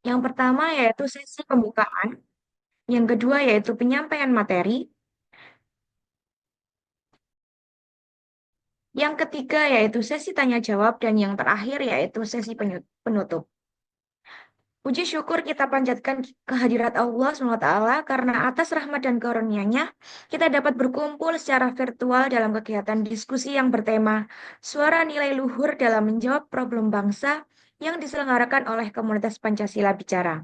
Yang pertama yaitu sesi pembukaan, yang kedua yaitu penyampaian materi, yang ketiga yaitu sesi tanya jawab, dan yang terakhir yaitu sesi penutup. Puji syukur kita panjatkan kehadirat Allah SWT karena atas rahmat dan karunia-Nya kita dapat berkumpul secara virtual dalam kegiatan diskusi yang bertema Suara Nilai Luhur dalam Menjawab Problem Bangsa yang diselenggarakan oleh komunitas Pancasila Bicara.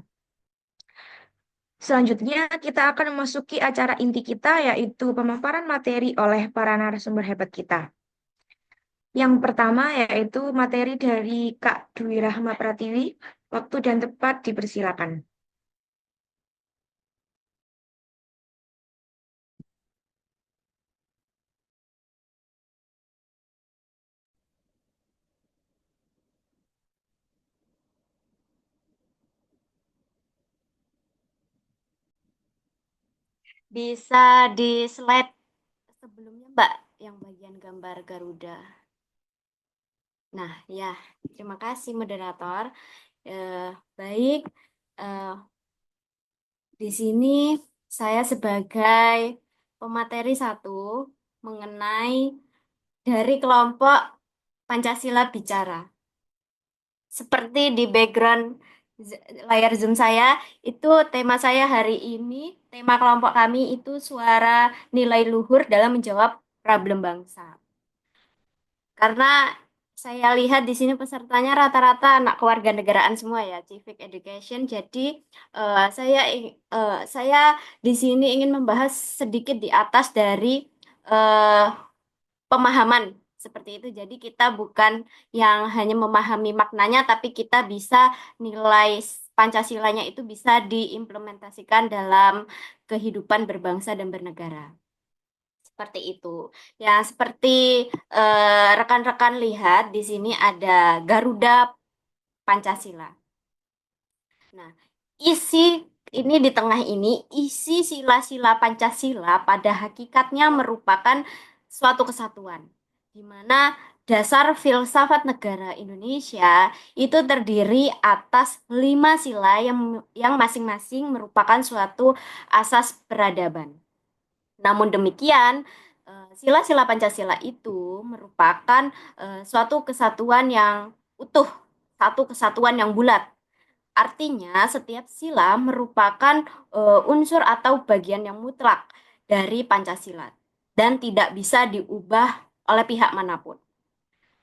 Selanjutnya, kita akan memasuki acara inti kita, yaitu pemaparan materi oleh para narasumber hebat kita. Yang pertama yaitu materi dari Kak Dwi Rahma Pratiwi. Waktu dan tempat dipersilakan. Bisa di slide sebelumnya, Mbak, yang bagian gambar Garuda. Nah, ya, terima kasih moderator. Baik, eh, di sini saya sebagai pemateri satu mengenai dari kelompok Pancasila Bicara. Seperti di background layar Zoom saya, itu tema saya hari ini, tema kelompok kami itu suara nilai luhur dalam menjawab problem bangsa. Karena saya lihat di sini pesertanya rata-rata anak kewarganegaraan semua ya, civic education. Jadi saya di sini ingin membahas sedikit di atas dari eh, pemahaman seperti itu. Jadi kita bukan yang hanya memahami maknanya, tapi kita bisa nilai Pancasilanya itu bisa diimplementasikan dalam kehidupan berbangsa dan bernegara. Seperti itu. Ya, seperti rekan-rekan lihat di sini ada Garuda Pancasila. Nah, isi ini di tengah ini, isi sila-sila Pancasila pada hakikatnya merupakan suatu kesatuan, di mana dasar filsafat negara Indonesia itu terdiri atas 5 sila yang masing-masing merupakan suatu asas peradaban. Namun demikian, sila-sila Pancasila itu merupakan suatu kesatuan yang utuh, satu kesatuan yang bulat. Artinya, setiap sila merupakan unsur atau bagian yang mutlak dari Pancasila dan tidak bisa diubah oleh pihak manapun.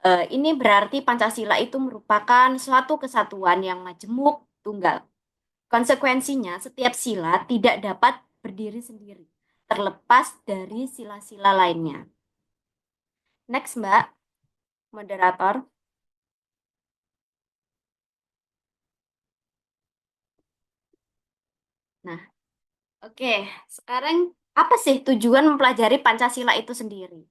Ini berarti Pancasila itu merupakan suatu kesatuan yang majemuk tunggal. Konsekuensinya, setiap sila tidak dapat berdiri sendiri, terlepas dari sila-sila lainnya. Next, Mbak, moderator. Nah, oke. Sekarang apa sih tujuan mempelajari Pancasila itu sendiri?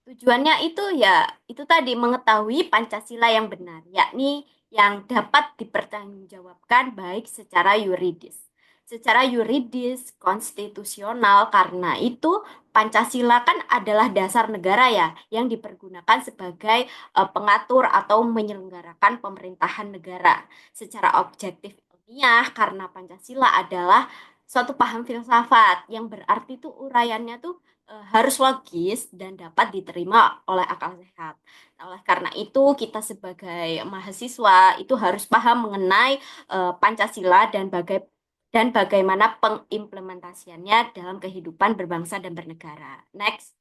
Tujuannya itu ya, itu tadi mengetahui Pancasila yang benar, yakni yang dapat dipertanggungjawabkan baik secara yuridis. Secara yuridis, konstitusional, karena itu Pancasila kan adalah dasar negara ya, yang dipergunakan sebagai pengatur atau menyelenggarakan pemerintahan negara. Secara objektif ilmiah, karena Pancasila adalah suatu paham filsafat, yang berarti tuh uraiannya tuh harus logis dan dapat diterima oleh akal sehat. Nah, oleh karena itu, kita sebagai mahasiswa itu harus paham mengenai Pancasila dan bagaimana pengimplementasiannya dalam kehidupan berbangsa dan bernegara. Next.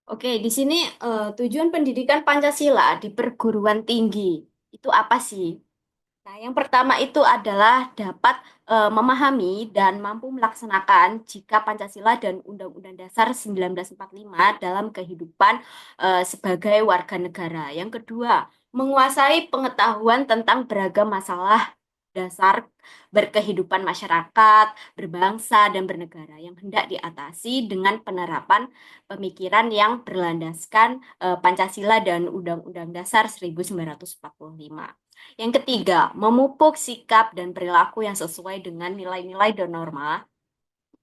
Oke, di sini tujuan pendidikan Pancasila di perguruan tinggi itu apa sih? Nah, yang pertama itu adalah dapat memahami dan mampu melaksanakan jika Pancasila dan Undang-Undang Dasar 1945 dalam kehidupan sebagai warga negara. Yang kedua, menguasai pengetahuan tentang beragam masalah dasar berkehidupan masyarakat, berbangsa, dan bernegara yang hendak diatasi dengan penerapan pemikiran yang berlandaskan Pancasila dan Undang-Undang Dasar 1945. Yang ketiga, memupuk sikap dan perilaku yang sesuai dengan nilai-nilai dan norma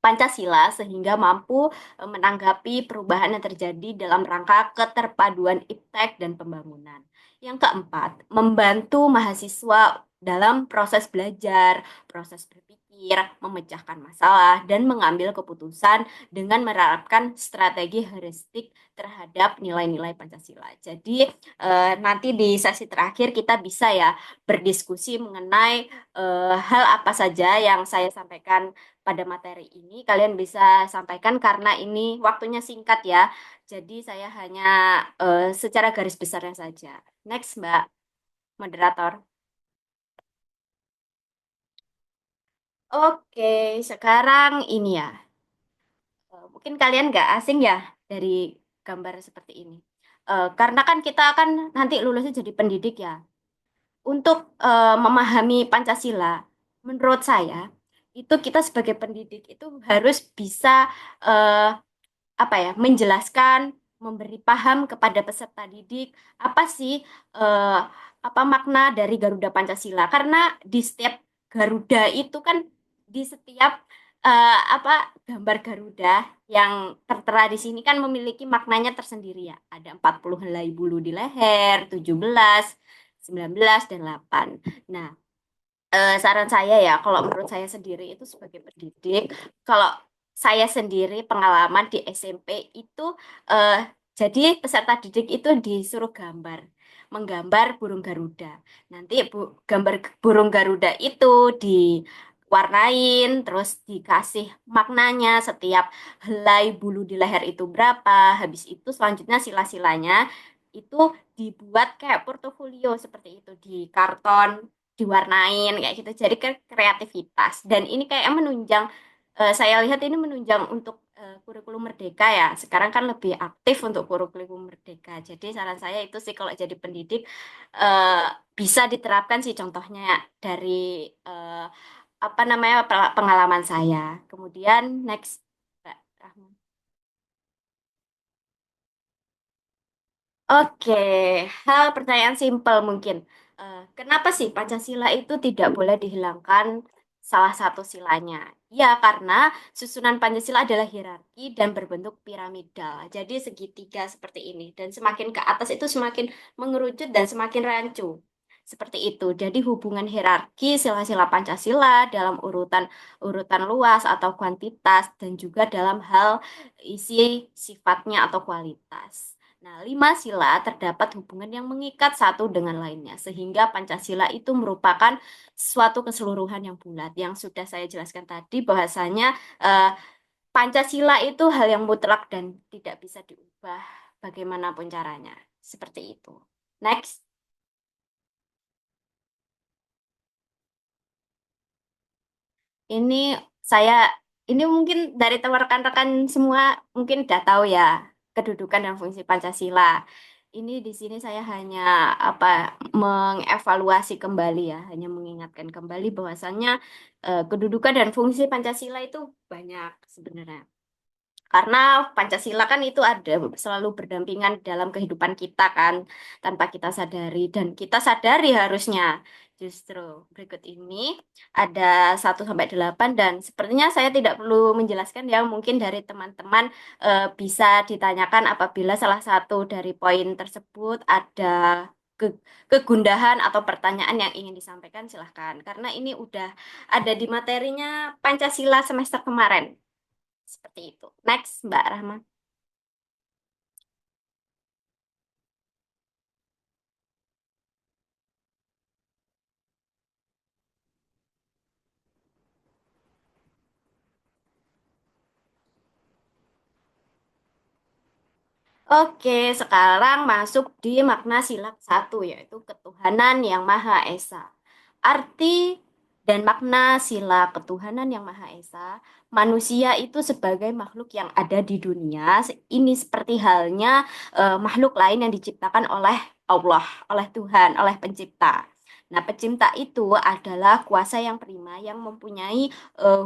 Pancasila sehingga mampu menanggapi perubahan yang terjadi dalam rangka keterpaduan iptek dan pembangunan. Yang keempat, membantu mahasiswa dalam proses belajar, proses berpikir, memecahkan masalah, dan mengambil keputusan dengan menerapkan strategi heuristik terhadap nilai-nilai Pancasila. Jadi, nanti di sesi terakhir kita bisa ya berdiskusi mengenai hal apa saja yang saya sampaikan pada materi ini. Kalian bisa sampaikan karena ini waktunya singkat ya. Jadi saya hanya secara garis besarnya saja. Next, Mbak Moderator. Oke, sekarang ini ya. Mungkin kalian nggak asing ya dari gambar seperti ini. Karena kan kita akan nanti lulusnya jadi pendidik ya. Untuk memahami Pancasila, menurut saya itu kita sebagai pendidik itu harus bisa eh, apa ya, menjelaskan, memberi paham kepada peserta didik apa sih eh, apa makna dari Garuda Pancasila. Karena di setiap Garuda itu kan di setiap apa gambar Garuda yang tertera di sini kan memiliki maknanya tersendiri ya. Ada 40 helai bulu di leher, 17, 19 dan 8. Nah, saran saya ya, kalau menurut saya sendiri itu sebagai pendidik, kalau saya sendiri pengalaman di SMP itu, eh, jadi peserta didik itu disuruh menggambar burung Garuda. Nanti gambar burung Garuda itu diwarnain, terus dikasih maknanya setiap helai bulu di leher itu berapa. Habis itu selanjutnya sila-silanya itu dibuat kayak portofolio seperti itu di karton diwarnain kayak gitu. Jadi kan kreativitas dan ini kayak menunjang saya lihat ini menunjang untuk kurikulum Merdeka ya. Sekarang kan lebih aktif untuk kurikulum Merdeka. Jadi saran saya itu sih kalau jadi pendidik eh, bisa diterapkan sih contohnya dari eh, apa namanya pengalaman saya. Kemudian next Mbak Rahma. Oke, hal pertanyaan simpel mungkin. Kenapa sih Pancasila itu tidak boleh dihilangkan salah satu silanya? Ya, karena susunan Pancasila adalah hierarki dan berbentuk piramidal. Jadi segitiga seperti ini. Dan semakin ke atas itu semakin mengerucut dan semakin rancu. Seperti itu. Jadi hubungan hierarki sila-sila Pancasila dalam urutan urutan luas atau kuantitas dan juga dalam hal isi sifatnya atau kualitas. Nah, lima sila terdapat hubungan yang mengikat satu dengan lainnya, sehingga Pancasila itu merupakan suatu keseluruhan yang bulat. Yang sudah saya jelaskan tadi, bahwasanya eh, Pancasila itu hal yang mutlak dan tidak bisa diubah bagaimanapun caranya. Seperti itu. Next. Ini saya, ini mungkin dari teman rekan-rekan semua mungkin udah tahu ya kedudukan dan fungsi Pancasila. Ini di sini saya hanya apa mengevaluasi kembali ya, hanya mengingatkan kembali bahwasannya kedudukan dan fungsi Pancasila itu banyak sebenarnya. Karena Pancasila kan itu ada selalu berdampingan dalam kehidupan kita kan, tanpa kita sadari dan kita sadari harusnya. Justru berikut ini ada 1 sampai 8 dan sepertinya saya tidak perlu menjelaskan ya, mungkin dari teman-teman bisa ditanyakan apabila salah satu dari poin tersebut ada ke- kegundahan atau pertanyaan yang ingin disampaikan silahkan. Karena ini udah ada di materinya Pancasila semester kemarin. Seperti itu. Next, Mbak Rahma. Oke, sekarang masuk di makna sila satu, yaitu ketuhanan yang Maha Esa. Arti dan makna sila ketuhanan yang Maha Esa, manusia itu sebagai makhluk yang ada di dunia, ini seperti halnya makhluk lain yang diciptakan oleh Allah, oleh Tuhan, oleh pencipta. Nah, pencipta itu adalah kuasa yang prima yang mempunyai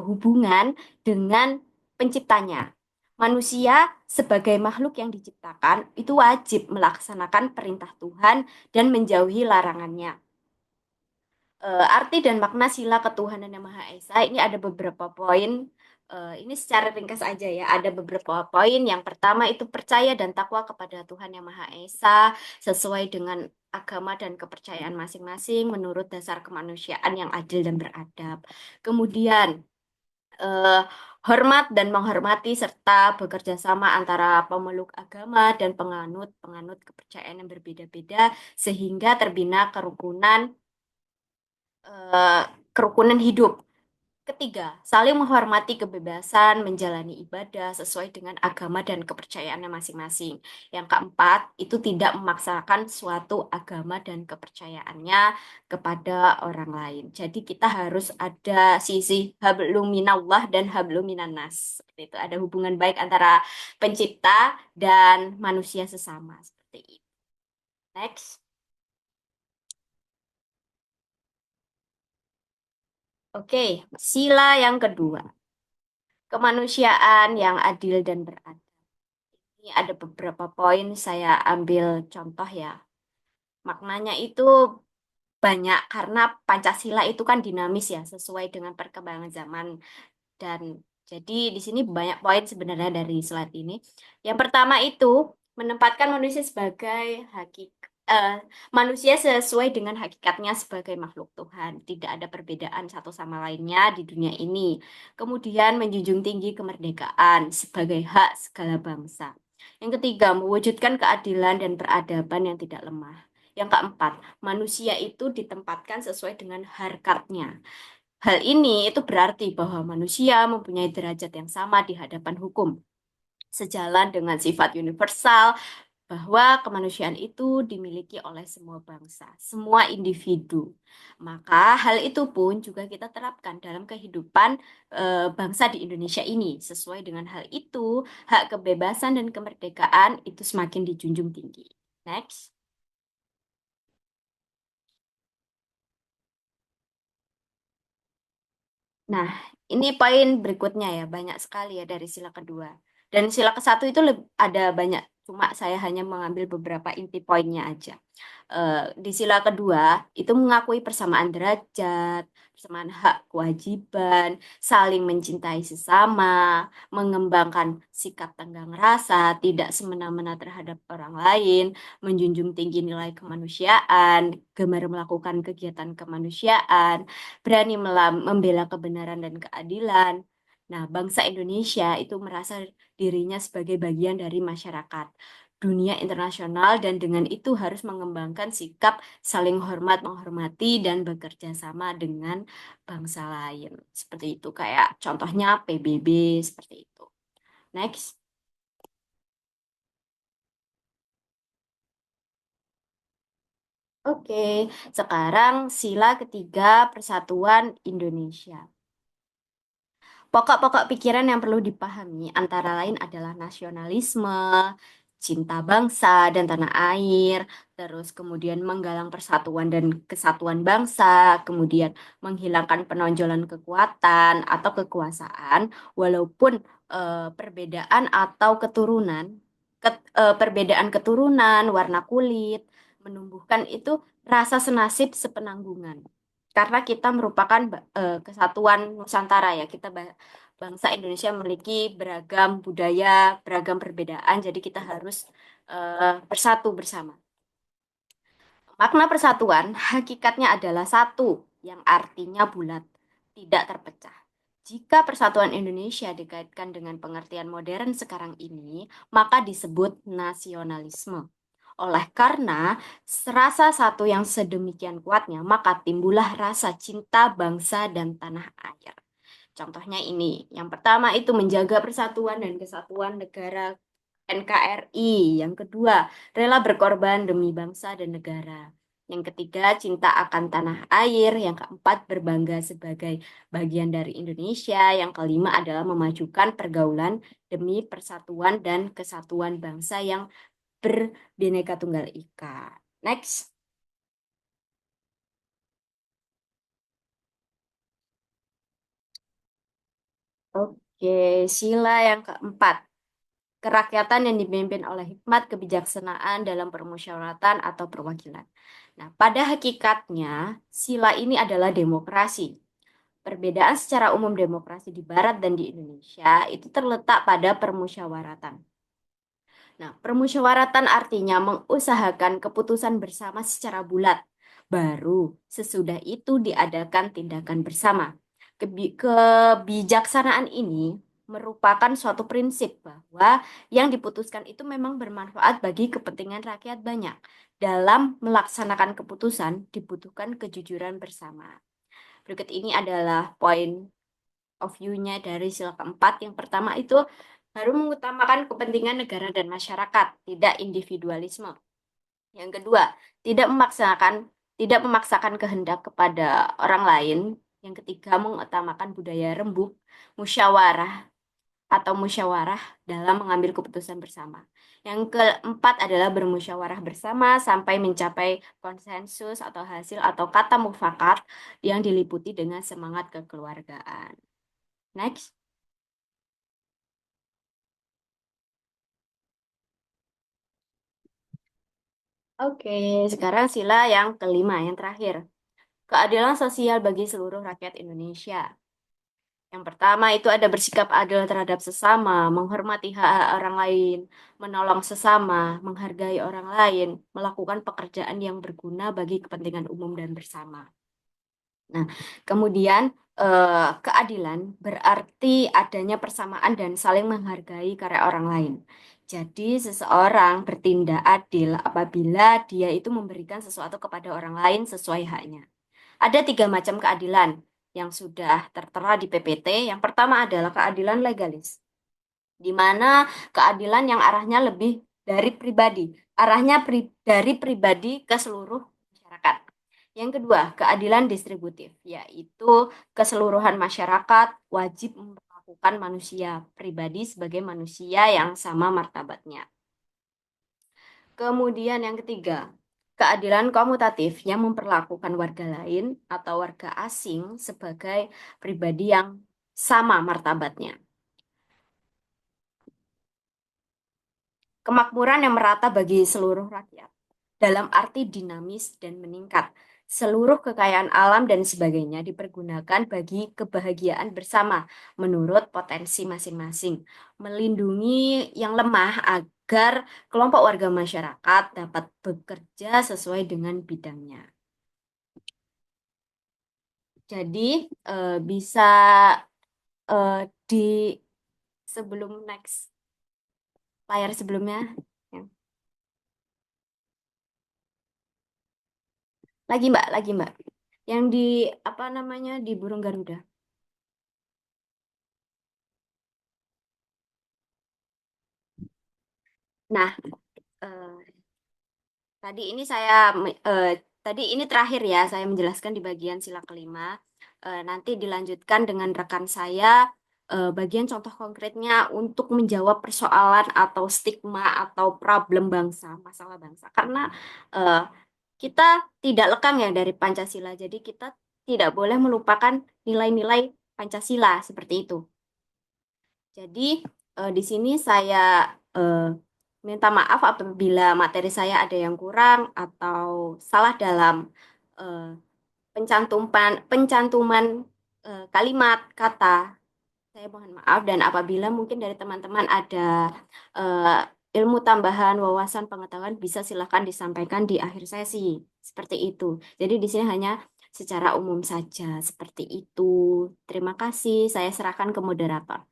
hubungan dengan penciptanya. Manusia sebagai makhluk yang diciptakan itu wajib melaksanakan perintah Tuhan dan menjauhi larangannya. Arti dan makna sila ketuhanan yang Maha Esa ini ada beberapa poin. Ini secara ringkas aja ya, ada beberapa poin. Yang pertama itu percaya dan takwa kepada Tuhan Yang Maha Esa sesuai dengan agama dan kepercayaan masing-masing menurut dasar kemanusiaan yang adil dan beradab. Kemudian eh, hormat dan menghormati serta bekerja sama antara pemeluk agama dan penganut kepercayaan yang berbeda-beda sehingga terbina eh, kerukunan hidup. Ketiga, saling menghormati kebebasan menjalani ibadah sesuai dengan agama dan kepercayaannya masing-masing. Yang keempat, itu tidak memaksakan suatu agama dan kepercayaannya kepada orang lain. Jadi kita harus ada sisi hablum minallah dan hablum minannas. Seperti itu, ada hubungan baik antara pencipta dan manusia sesama. Seperti itu. Next. Oke, sila yang kedua. Kemanusiaan yang adil dan beradab. Ini ada beberapa poin saya ambil contoh ya. Maknanya itu banyak karena Pancasila itu kan dinamis ya, sesuai dengan perkembangan zaman dan jadi di sini banyak poin sebenarnya dari slide ini. Yang pertama itu menempatkan manusia sebagai manusia sesuai dengan hakikatnya sebagai makhluk Tuhan. Tidak ada perbedaan satu sama lainnya di dunia ini. Kemudian menjunjung tinggi kemerdekaan sebagai hak segala bangsa. Yang ketiga, mewujudkan keadilan dan peradaban yang tidak lemah. Yang keempat, manusia itu ditempatkan sesuai dengan harkatnya. Hal ini itu berarti bahwa manusia mempunyai derajat yang sama di hadapan hukum, sejalan dengan sifat universal bahwa kemanusiaan itu dimiliki oleh semua bangsa, semua individu. Maka hal itu pun juga kita terapkan dalam kehidupan bangsa di Indonesia ini. Sesuai dengan hal itu, hak kebebasan dan kemerdekaan itu semakin dijunjung tinggi. Next. Nah, ini poin berikutnya ya, banyak sekali ya dari sila kedua. Dan sila ke satu itu ada banyak, cuma saya hanya mengambil beberapa inti poinnya aja. Di sila kedua itu mengakui persamaan derajat, persamaan hak kewajiban, saling mencintai sesama, mengembangkan sikap tenggang rasa, tidak semena-mena terhadap orang lain, menjunjung tinggi nilai kemanusiaan, gemar melakukan kegiatan kemanusiaan, berani membela kebenaran dan keadilan. Nah, bangsa Indonesia itu merasa dirinya sebagai bagian dari masyarakat dunia internasional dan dengan itu harus mengembangkan sikap saling hormat, menghormati dan bekerja sama dengan bangsa lain. Seperti itu kayak contohnya PBB seperti itu. Next. Oke, sekarang sila ketiga Persatuan Indonesia. Pokok-pokok pikiran yang perlu dipahami antara lain adalah nasionalisme, cinta bangsa dan tanah air, terus kemudian menggalang persatuan dan kesatuan bangsa, kemudian menghilangkan penonjolan kekuatan atau kekuasaan, walaupun perbedaan atau perbedaan keturunan, warna kulit, menumbuhkan itu rasa senasib sepenanggungan. Karena kita merupakan kesatuan Nusantara ya, bangsa Indonesia memiliki beragam budaya, beragam perbedaan, jadi kita harus bersatu bersama. Makna persatuan hakikatnya adalah satu, yang artinya bulat, tidak terpecah. Jika persatuan Indonesia dikaitkan dengan pengertian modern sekarang ini, maka disebut nasionalisme. Oleh karena rasa satu yang sedemikian kuatnya, maka timbullah rasa cinta bangsa dan tanah air. Contohnya ini, yang pertama itu menjaga persatuan dan kesatuan negara NKRI. Yang kedua, rela berkorban demi bangsa dan negara. Yang ketiga, cinta akan tanah air. Yang keempat, berbangga sebagai bagian dari Indonesia. Yang kelima adalah memajukan pergaulan demi persatuan dan kesatuan bangsa yang berbineka tunggal ika. Next. Oke, sila yang keempat. Kerakyatan yang dipimpin oleh hikmat kebijaksanaan dalam permusyawaratan atau perwakilan. Nah, pada hakikatnya, sila ini adalah demokrasi. Perbedaan secara umum demokrasi di Barat dan di Indonesia itu terletak pada permusyawaratan. Nah, permusyawaratan artinya mengusahakan keputusan bersama secara bulat. Baru sesudah itu diadakan tindakan bersama. Kebijaksanaan ini merupakan suatu prinsip bahwa yang diputuskan itu memang bermanfaat bagi kepentingan rakyat banyak. Dalam melaksanakan keputusan dibutuhkan kejujuran bersama. Berikut ini adalah poin of view-nya dari sila keempat. Yang pertama itu baru mengutamakan kepentingan negara dan masyarakat, tidak individualisme. Yang kedua, tidak memaksakan kehendak kepada orang lain. Yang ketiga, mengutamakan budaya rembuk, musyawarah musyawarah dalam mengambil keputusan bersama. Yang keempat adalah bermusyawarah bersama sampai mencapai konsensus atau hasil atau kata mufakat yang diliputi dengan semangat kekeluargaan. Next. Oke, sekarang sila yang kelima, yang terakhir. Keadilan sosial bagi seluruh rakyat Indonesia. Yang pertama itu ada bersikap adil terhadap sesama, menghormati hak orang lain, menolong sesama, menghargai orang lain, melakukan pekerjaan yang berguna bagi kepentingan umum dan bersama. Nah, kemudian keadilan berarti adanya persamaan dan saling menghargai karya orang lain. Jadi, seseorang bertindak adil apabila dia itu memberikan sesuatu kepada orang lain sesuai haknya. Ada tiga macam keadilan yang sudah tertera di PPT. Yang pertama adalah keadilan legalis, di mana keadilan yang arahnya lebih dari pribadi, dari pribadi ke seluruh masyarakat. Yang kedua, keadilan distributif, yaitu keseluruhan masyarakat wajib memperlakukan manusia pribadi sebagai manusia yang sama martabatnya. Kemudian yang ketiga, keadilan komutatif yang memperlakukan warga lain atau warga asing sebagai pribadi yang sama martabatnya. Kemakmuran yang merata bagi seluruh rakyat, dalam arti dinamis dan meningkat. Seluruh kekayaan alam dan sebagainya dipergunakan bagi kebahagiaan bersama menurut potensi masing-masing. Melindungi yang lemah agar kelompok warga masyarakat dapat bekerja sesuai dengan bidangnya. Jadi bisa di sebelum next layar sebelumnya. Ya. Lagi Mbak. Yang di apa namanya di burung Garuda. Nah, eh, tadi ini tadi ini terakhir ya saya menjelaskan di bagian sila kelima. Nanti dilanjutkan dengan rekan saya bagian contoh konkretnya untuk menjawab persoalan atau stigma atau problem bangsa, masalah bangsa. Karena eh, kita tidak lekang ya dari Pancasila, jadi kita tidak boleh melupakan nilai-nilai Pancasila seperti itu. Jadi di sini saya eh, minta maaf apabila materi saya ada yang kurang atau salah dalam eh, pencantuman kalimat kata. Saya mohon maaf dan apabila mungkin dari teman-teman ada ilmu tambahan, wawasan pengetahuan bisa silakan disampaikan di akhir sesi. Seperti itu. Jadi di sini hanya secara umum saja seperti itu. Terima kasih. Saya serahkan ke moderator.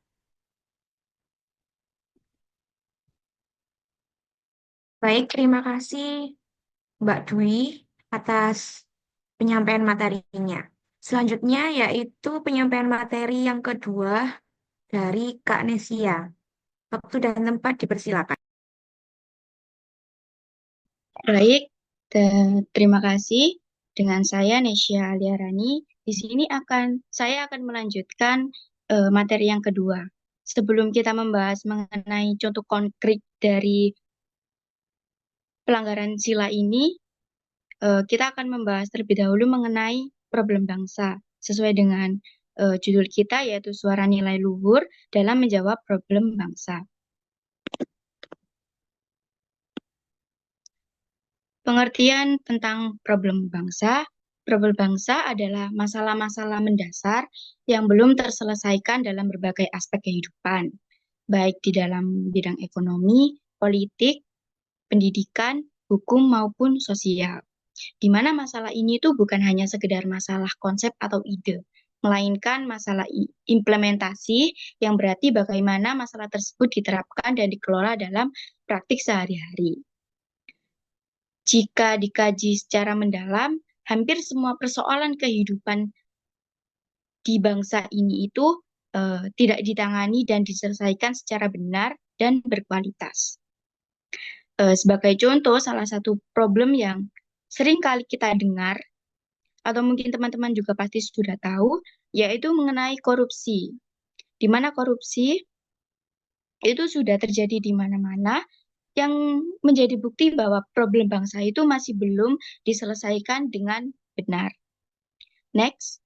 Baik, terima kasih Mbak Dwi atas penyampaian materinya. Selanjutnya yaitu penyampaian materi yang kedua dari Kak Nesia. Waktu dan tempat dipersilakan. Baik, terima kasih. Dengan saya Nesya Aliarani. Di sini saya akan melanjutkan materi yang kedua. Sebelum kita membahas mengenai contoh konkret dari pelanggaran sila ini, kita akan membahas terlebih dahulu mengenai problem bangsa sesuai dengan judul kita yaitu suara nilai luhur dalam menjawab problem bangsa. Pengertian tentang problem bangsa problem bangsa adalah masalah-masalah mendasar yang belum terselesaikan dalam berbagai aspek kehidupan, baik di dalam bidang ekonomi, politik, pendidikan, hukum, maupun sosial. Di mana masalah ini tuh bukan hanya sekedar masalah konsep atau ide, melainkan masalah implementasi yang berarti bagaimana masalah tersebut diterapkan dan dikelola dalam praktik sehari-hari. Jika dikaji secara mendalam, hampir semua persoalan kehidupan di bangsa ini itu tidak ditangani dan diselesaikan secara benar dan berkualitas. Sebagai contoh, salah satu problem yang sering kali kita dengar, atau mungkin teman-teman juga pasti sudah tahu, yaitu mengenai korupsi. Di mana korupsi itu sudah terjadi di mana-mana, yang menjadi bukti bahwa problem bangsa itu masih belum diselesaikan dengan benar. Next.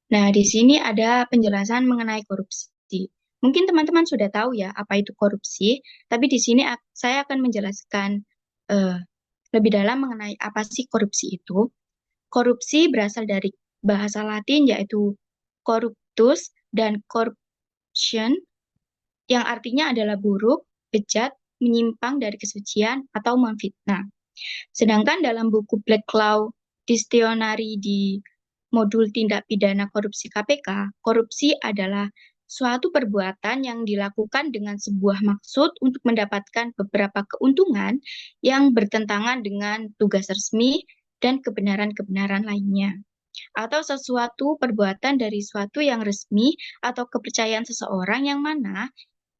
Nah, di sini ada penjelasan mengenai korupsi. Mungkin teman-teman sudah tahu ya apa itu korupsi, tapi di sini saya akan menjelaskan lebih dalam mengenai apa sih korupsi itu. Korupsi berasal dari bahasa Latin yaitu corruptus dan corruption yang artinya adalah buruk, bejat, menyimpang dari kesucian, atau memfitnah. Sedangkan dalam buku Black Law Dictionary di modul tindak pidana korupsi KPK, korupsi adalah suatu perbuatan yang dilakukan dengan sebuah maksud untuk mendapatkan beberapa keuntungan yang bertentangan dengan tugas resmi dan kebenaran-kebenaran lainnya. Atau sesuatu perbuatan dari suatu yang resmi atau kepercayaan seseorang yang mana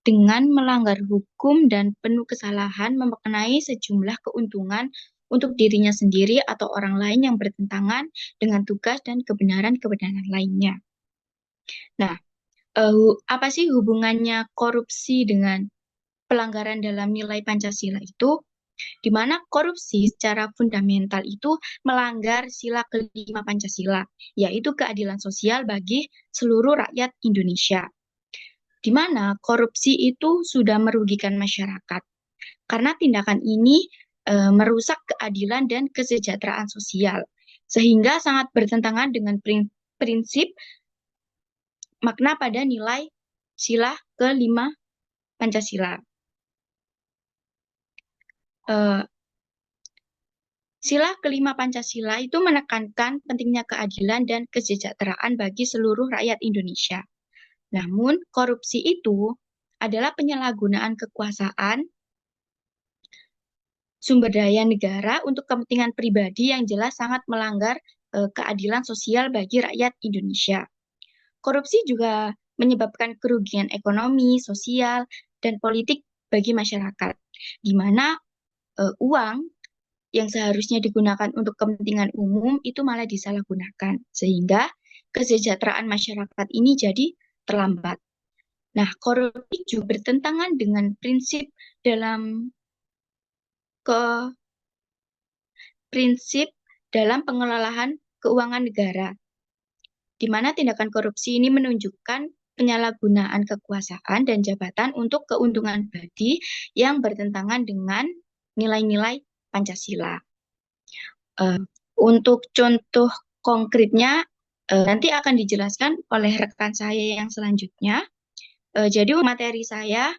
dengan melanggar hukum dan penuh kesalahan memaknai sejumlah keuntungan untuk dirinya sendiri atau orang lain yang bertentangan dengan tugas dan kebenaran-kebenaran lainnya. Nah, apa sih hubungannya korupsi dengan pelanggaran dalam nilai Pancasila itu? Di mana korupsi secara fundamental itu melanggar sila kelima Pancasila, yaitu keadilan sosial bagi seluruh rakyat Indonesia. Di mana korupsi itu sudah merugikan masyarakat. Karena tindakan ini merusak keadilan dan kesejahteraan sosial, sehingga sangat bertentangan dengan prinsip makna pada nilai sila kelima Pancasila. Sila kelima Pancasila itu menekankan pentingnya keadilan dan kesejahteraan bagi seluruh rakyat Indonesia. Namun, korupsi itu adalah penyalahgunaan kekuasaan sumber daya negara untuk kepentingan pribadi yang jelas sangat melanggar keadilan sosial bagi rakyat Indonesia. Korupsi juga menyebabkan kerugian ekonomi, sosial, dan politik bagi masyarakat, di mana uang yang seharusnya digunakan untuk kepentingan umum itu malah disalahgunakan, sehingga kesejahteraan masyarakat ini jadi terlambat. Nah, korupsi juga bertentangan dengan prinsip dalam pengelolaan keuangan negara, di mana tindakan korupsi ini menunjukkan penyalahgunaan kekuasaan dan jabatan untuk keuntungan pribadi yang bertentangan dengan nilai-nilai Pancasila. Untuk contoh konkretnya nanti akan dijelaskan oleh rekan saya yang selanjutnya. Jadi materi saya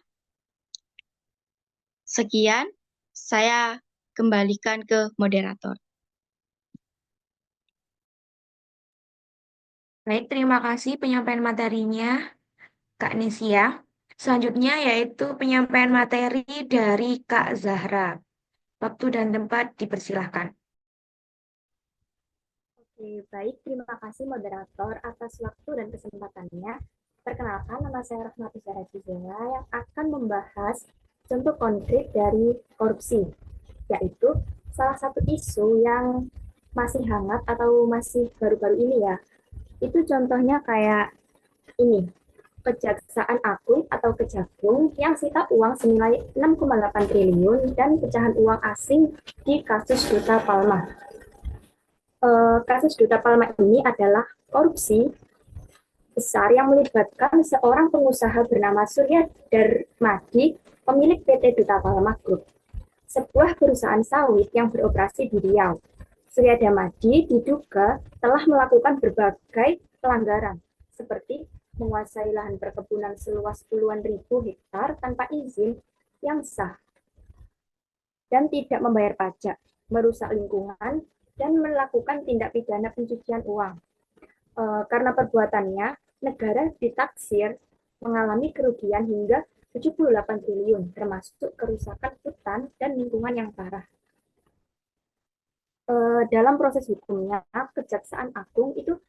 sekian, saya kembalikan ke moderator. Baik, terima kasih penyampaian materinya, Kak Nesia. Selanjutnya yaitu penyampaian materi dari Kak Zahra. Waktu dan tempat dipersilahkan. Oke, baik. Terima kasih moderator atas waktu dan kesempatannya. Perkenalkan, nama saya Rahmati Zahra Cizela yang akan membahas contoh konkret dari korupsi, yaitu salah satu isu yang masih hangat atau masih baru-baru ini ya. Itu contohnya kayak ini, Kejaksaan Agung atau Kejagung yang sita uang senilai 6,8 triliun dan pecahan uang asing di kasus Duta Palma. Kasus Duta Palma ini adalah korupsi besar yang melibatkan seorang pengusaha bernama Surya Darmadi, pemilik PT Duta Palma Group, sebuah perusahaan sawit yang beroperasi di Riau. Surya Darmadi diduga telah melakukan berbagai pelanggaran, seperti menguasai lahan perkebunan seluas puluhan ribu hektar tanpa izin yang sah, dan tidak membayar pajak, merusak lingkungan, dan melakukan tindak pidana pencucian uang. Karena perbuatannya, negara ditaksir mengalami kerugian hingga 78 triliun, termasuk kerusakan hutan dan lingkungan yang parah. Dalam proses hukumnya, Kejaksaan Agung itu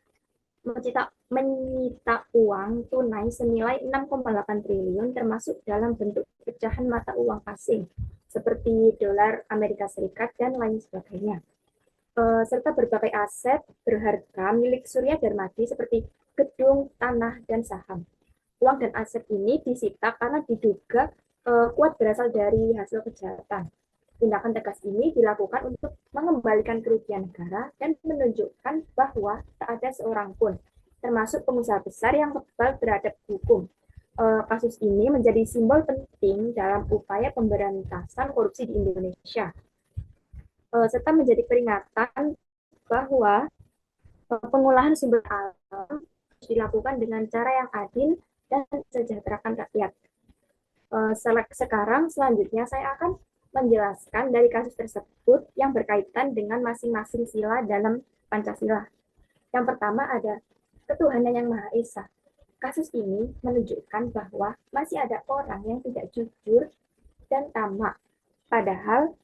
menyita uang tunai senilai 6,8 triliun, termasuk dalam bentuk pecahan mata uang asing, seperti dolar Amerika Serikat dan lain sebagainya. Serta berbagai aset berharga milik Surya Darmadi seperti gedung, tanah, dan saham. Uang dan aset ini disita karena diduga kuat berasal dari hasil kejahatan. Tindakan tegas ini dilakukan untuk mengembalikan kerugian negara dan menunjukkan bahwa tak ada seorang pun, termasuk pengusaha besar, yang kebal terhadap hukum. Kasus ini menjadi simbol penting dalam upaya pemberantasan korupsi di Indonesia, serta menjadi peringatan bahwa pengolahan sumber alam dilakukan dengan cara yang adil dan sejahterakan rakyat. Selanjutnya saya akan menjelaskan dari kasus tersebut yang berkaitan dengan masing-masing sila dalam Pancasila. Yang pertama ada ketuhanan yang Maha Esa. Kasus ini menunjukkan bahwa masih ada orang yang tidak jujur dan tamak. Padahal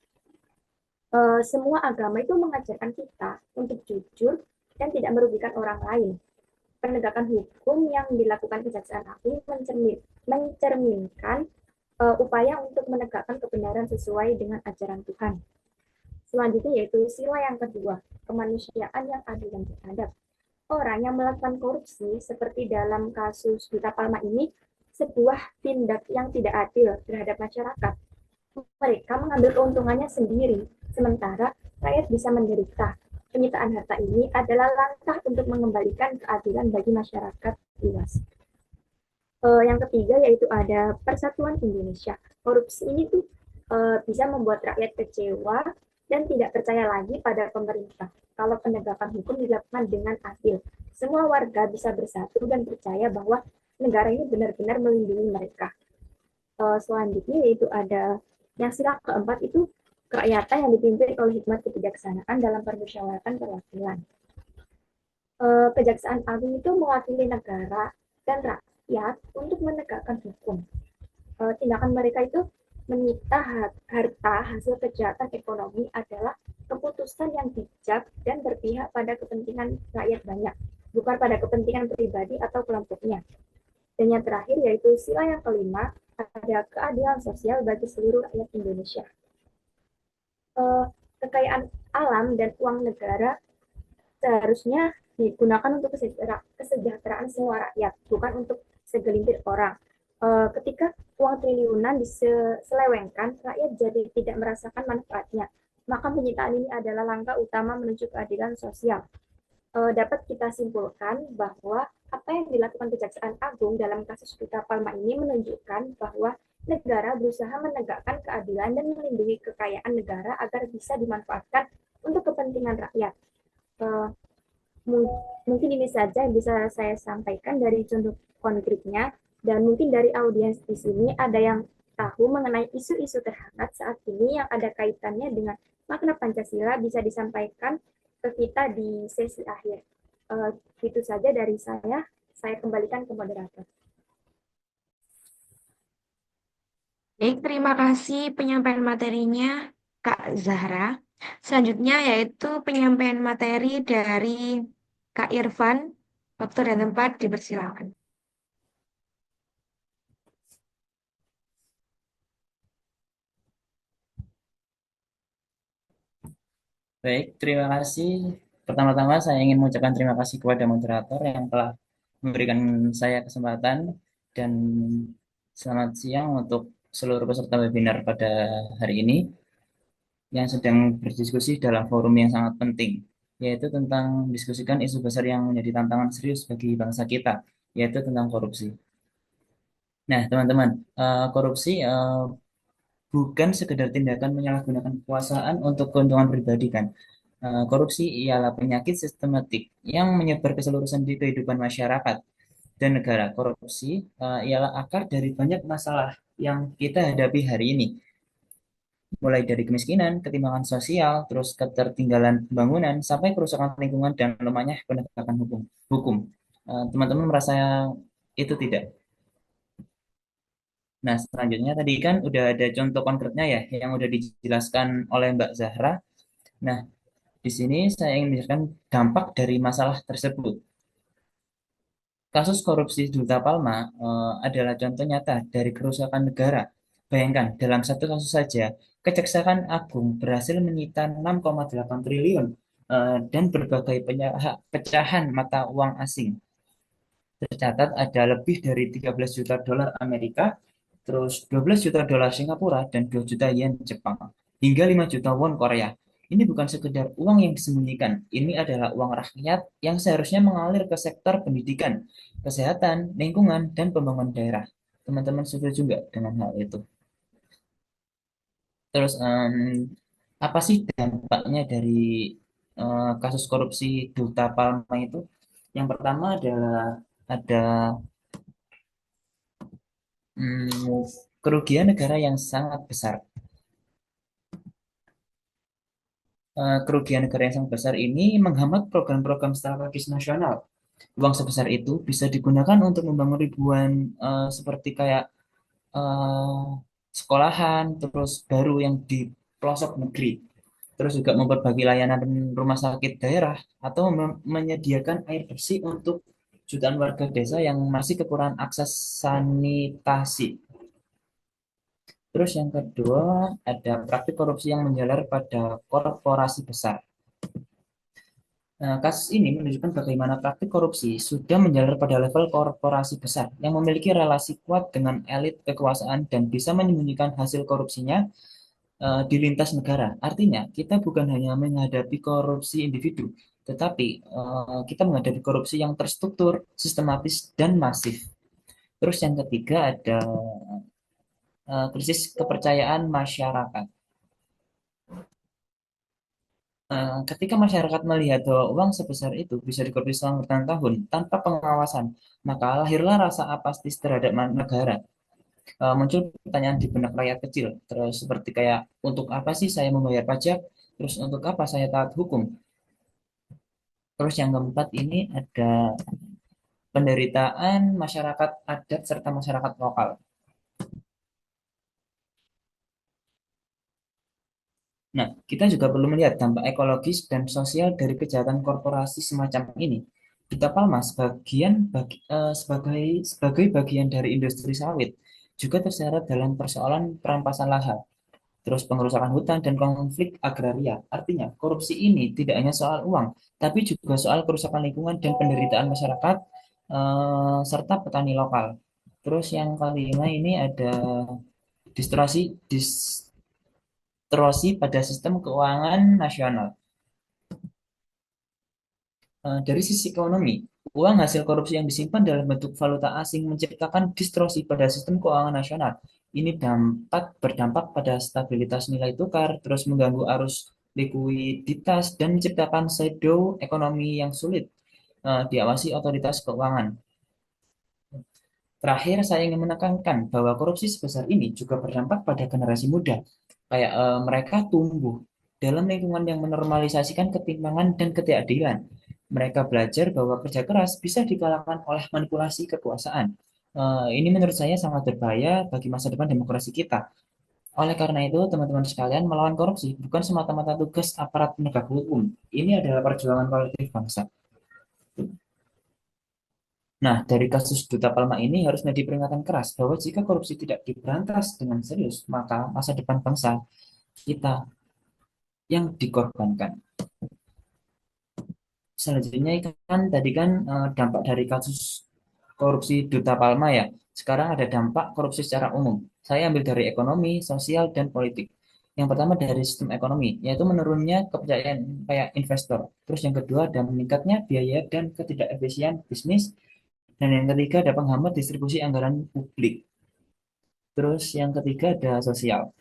semua agama itu mengajarkan kita untuk jujur dan tidak merugikan orang lain. Penegakan hukum yang dilakukan Kejaksaan Agung mencerminkan upaya untuk menegakkan kebenaran sesuai dengan ajaran Tuhan. Selanjutnya yaitu sila yang kedua, kemanusiaan yang adil dan beradab. Orang yang melakukan korupsi seperti dalam kasus Duta Palma ini sebuah tindak yang tidak adil terhadap masyarakat. Mereka mengambil keuntungannya sendiri, sementara rakyat bisa menderita. Penyitaan harta ini adalah langkah untuk mengembalikan keadilan bagi masyarakat luas. Yang ketiga yaitu ada Persatuan Indonesia. Korupsi ini tuh bisa membuat rakyat kecewa dan tidak percaya lagi pada pemerintah. Kalau penegakan hukum dilakukan dengan adil, semua warga bisa bersatu dan percaya bahwa negara ini benar-benar melindungi mereka. Selanjutnya yaitu ada yang sila keempat itu kerakyatan yang dipimpin oleh hikmat kebijaksanaan dalam permusyawaratan perwakilan. Kejaksaan Agung itu mewakili negara dan rakyat untuk menegakkan hukum. Tindakan mereka itu menyita harta hasil kejahatan ekonomi adalah keputusan yang bijak dan berpihak pada kepentingan rakyat banyak, bukan pada kepentingan pribadi atau kelompoknya. Dan yang terakhir yaitu sila yang kelima, ada keadilan sosial bagi seluruh rakyat Indonesia. Kekayaan alam dan uang negara seharusnya digunakan untuk kesejahteraan semua rakyat, bukan untuk segelintir orang. Ketika uang triliunan diselewengkan, rakyat jadi tidak merasakan manfaatnya. Maka penyitaan ini adalah langkah utama menuju keadilan sosial. Dapat kita simpulkan bahwa apa yang dilakukan Kejaksaan Agung dalam kasus Duta Palma ini menunjukkan bahwa negara berusaha menegakkan keadilan dan melindungi kekayaan negara agar bisa dimanfaatkan untuk kepentingan rakyat. Mungkin ini saja yang bisa saya sampaikan dari contoh konkretnya, dan mungkin dari audiens di sini ada yang tahu mengenai isu-isu terhangat saat ini yang ada kaitannya dengan makna Pancasila bisa disampaikan ke kita di sesi akhir. Itu saja dari saya kembalikan ke moderator. Baik, terima kasih penyampaian materinya Kak Zahra. Selanjutnya yaitu penyampaian materi dari Kak Irfan. Waktu dan tempat dipersilakan. Baik, terima kasih. Pertama-tama saya ingin mengucapkan terima kasih kepada moderator yang telah memberikan saya kesempatan, dan selamat siang untuk seluruh peserta webinar pada hari ini yang sedang berdiskusi dalam forum yang sangat penting, yaitu tentang diskusikan isu besar yang menjadi tantangan serius bagi bangsa kita, yaitu tentang korupsi. Nah, teman-teman, korupsi bukan sekedar tindakan menyalahgunakan kekuasaan untuk keuntungan pribadi kan. Korupsi ialah penyakit sistematik yang menyebar keseluruhan di kehidupan masyarakat dan negara. Korupsi ialah akar dari banyak masalah yang kita hadapi hari ini, mulai dari kemiskinan, ketimpangan sosial, terus ketertinggalan pembangunan, sampai kerusakan lingkungan dan lemahnya penegakan hukum. Hukum. Teman-teman merasa itu tidak? Nah, selanjutnya tadi kan udah ada contoh konkretnya ya, yang udah dijelaskan oleh Mbak Zahra. Nah, di sini saya ingin menjelaskan dampak dari masalah tersebut. Kasus korupsi Duta Palma adalah contoh nyata dari kerusakan negara. Bayangkan, dalam satu kasus saja, Kejaksaan Agung berhasil menyita 6,8 triliun dan berbagai pecahan mata uang asing. Tercatat ada lebih dari 13 juta dolar Amerika, terus 12 juta dolar Singapura, dan 2 juta yen Jepang, hingga 5 juta won Korea. Ini bukan sekedar uang yang disembunyikan, ini adalah uang rakyat yang seharusnya mengalir ke sektor pendidikan, kesehatan, lingkungan, dan pembangunan daerah. Teman-teman setuju nggak dengan hal itu? Terus, apa sih dampaknya dari kasus korupsi Duta Palma itu? Yang pertama adalah ada kerugian negara yang sangat besar. Kerugian negara yang sangat besar ini menghambat program-program strategis nasional. Uang sebesar itu bisa digunakan untuk membangun ribuan seperti kayak eh, sekolahan, terus baru yang di pelosok negeri. Terus juga memperbagi layanan rumah sakit daerah atau menyediakan air bersih untuk jutaan warga desa yang masih kekurangan akses sanitasi. Terus yang kedua, ada praktik korupsi yang menjalar pada korporasi besar. Nah, kasus ini menunjukkan bagaimana praktik korupsi sudah menjalar pada level korporasi besar yang memiliki relasi kuat dengan elit kekuasaan dan bisa menyembunyikan hasil korupsinya di lintas negara. Artinya, kita bukan hanya menghadapi korupsi individu, tetapi kita menghadapi korupsi yang terstruktur, sistematis, dan masif. Terus yang ketiga ada krisis kepercayaan masyarakat. Ketika masyarakat melihat bahwa uang sebesar itu bisa dikorupsi selama bertahun-tahun tanpa pengawasan, maka lahirlah rasa apatis terhadap negara. Muncul pertanyaan di benak rakyat kecil, terus seperti kayak untuk apa sih saya membayar pajak, terus untuk apa saya taat hukum. Terus yang keempat ini ada penderitaan masyarakat adat serta masyarakat lokal. Nah, kita juga perlu melihat dampak ekologis dan sosial dari kejahatan korporasi semacam ini. Kita Palma sebagai bagian dari industri sawit juga terseret dalam persoalan perampasan lahan, terus pengerusakan hutan dan konflik agraria. Artinya, korupsi ini tidak hanya soal uang, tapi juga soal kerusakan lingkungan dan penderitaan masyarakat serta petani lokal. Terus yang kelima ini ada distorsi pada sistem keuangan nasional. Dari sisi ekonomi, uang hasil korupsi yang disimpan dalam bentuk valuta asing menciptakan distorsi pada sistem keuangan nasional. Ini berdampak pada stabilitas nilai tukar, terus mengganggu arus likuiditas dan menciptakan shadow ekonomi yang sulit diawasi otoritas keuangan. Terakhir, saya ingin menekankan bahwa korupsi sebesar ini juga berdampak pada generasi muda. Kayak mereka tumbuh dalam lingkungan yang menormalisasikan ketimpangan dan ketidakadilan. Mereka belajar bahwa kerja keras bisa dikalahkan oleh manipulasi kekuasaan. Ini menurut saya sangat berbahaya bagi masa depan demokrasi kita. Oleh karena itu, teman-teman sekalian, melawan korupsi bukan semata-mata tugas aparat penegak hukum. Ini adalah perjuangan kolektif bangsa. Nah, dari kasus Duta Palma ini harus menjadi peringatan keras bahwa jika korupsi tidak diberantas dengan serius, maka masa depan bangsa kita yang dikorbankan. Selanjutnya kan tadi kan dampak dari kasus korupsi Duta Palma ya. Sekarang ada dampak korupsi secara umum. Saya ambil dari ekonomi, sosial, dan politik. Yang pertama dari sistem ekonomi, yaitu menurunnya kepercayaan kayak investor. Terus yang kedua, dan meningkatnya biaya dan ketidakefisien bisnis. Dan yang ketiga ada penghambat distribusi anggaran publik. Terus yang ketiga ada sosial.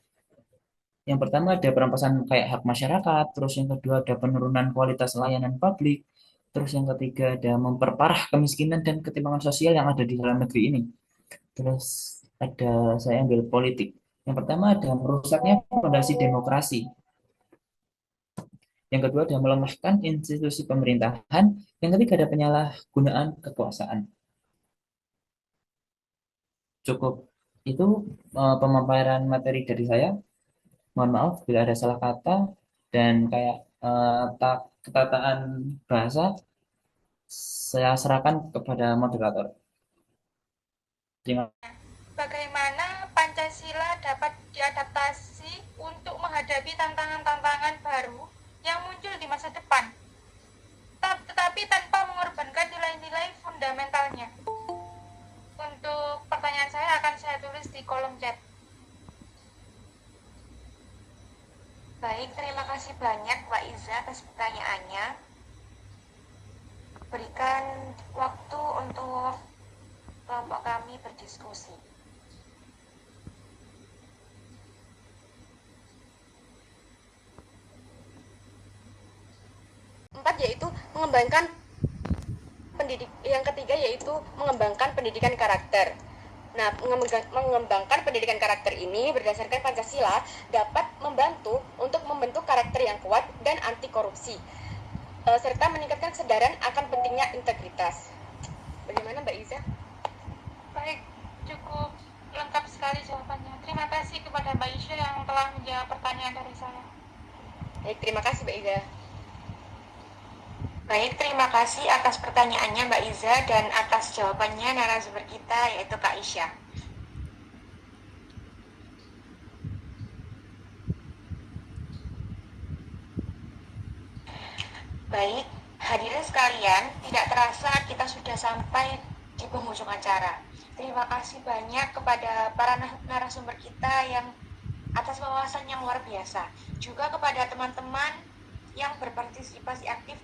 Yang pertama ada perampasan kayak hak masyarakat, terus yang kedua ada penurunan kualitas layanan publik, terus yang ketiga ada memperparah kemiskinan dan ketimpangan sosial yang ada di dalam negeri ini. Terus ada saya ambil politik. Yang pertama ada merusaknya fondasi demokrasi. Yang kedua ada melemahkan institusi pemerintahan. Yang ketiga ada penyalahgunaan kekuasaan. Cukup itu pemaparan materi dari saya. Mohon maaf bila ada salah kata dan kayak ketataan bahasa saya serahkan kepada moderator. Terima Bagaimana Pancasila dapat diadaptasi untuk menghadapi tantangan-tantangan baru yang muncul di masa depan, tetapi tanpa mengorbankan nilai-nilai fundamentalnya? Untuk pertanyaan saya akan saya tulis di kolom chat. Baik, terima kasih banyak Mbak Iza atas pertanyaannya. Berikan waktu untuk kelompok kami berdiskusi. Empat yaitu mengembangkan yang ketiga yaitu mengembangkan pendidikan karakter. Nah, mengembangkan pendidikan karakter ini berdasarkan Pancasila dapat membantu untuk membentuk karakter yang kuat dan anti korupsi, serta meningkatkan kesadaran akan pentingnya integritas. Bagaimana Mbak Iza? Baik, cukup lengkap sekali jawabannya. Terima kasih kepada Mbak Isya yang telah menjawab pertanyaan dari saya. Baik, terima kasih Mbak Iza. Baik, terima kasih atas pertanyaannya Mbak Iza dan atas jawabannya narasumber kita yaitu Kak Isya. Baik, hadirin sekalian, tidak terasa kita sudah sampai di penghujung acara. Terima kasih banyak kepada para narasumber kita yang atas wawasan yang luar biasa. Juga kepada teman-teman yang berpartisipasi aktif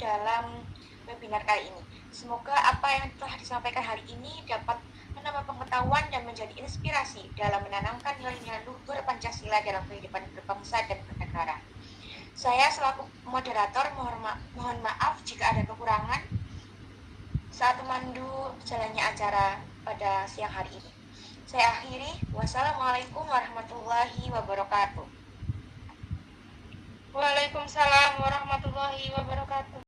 dalam webinar kali ini. Semoga apa yang telah disampaikan hari ini dapat menambah pengetahuan dan menjadi inspirasi dalam menanamkan nilai-nilai luhur Pancasila dalam kehidupan berbangsa dan bernegara. Saya selaku moderator mohon maaf jika ada kekurangan saat memandu jalannya acara pada siang hari ini. Saya akhiri. Wassalamualaikum warahmatullahi wabarakatuh. Waalaikumsalam warahmatullahi wabarakatuh.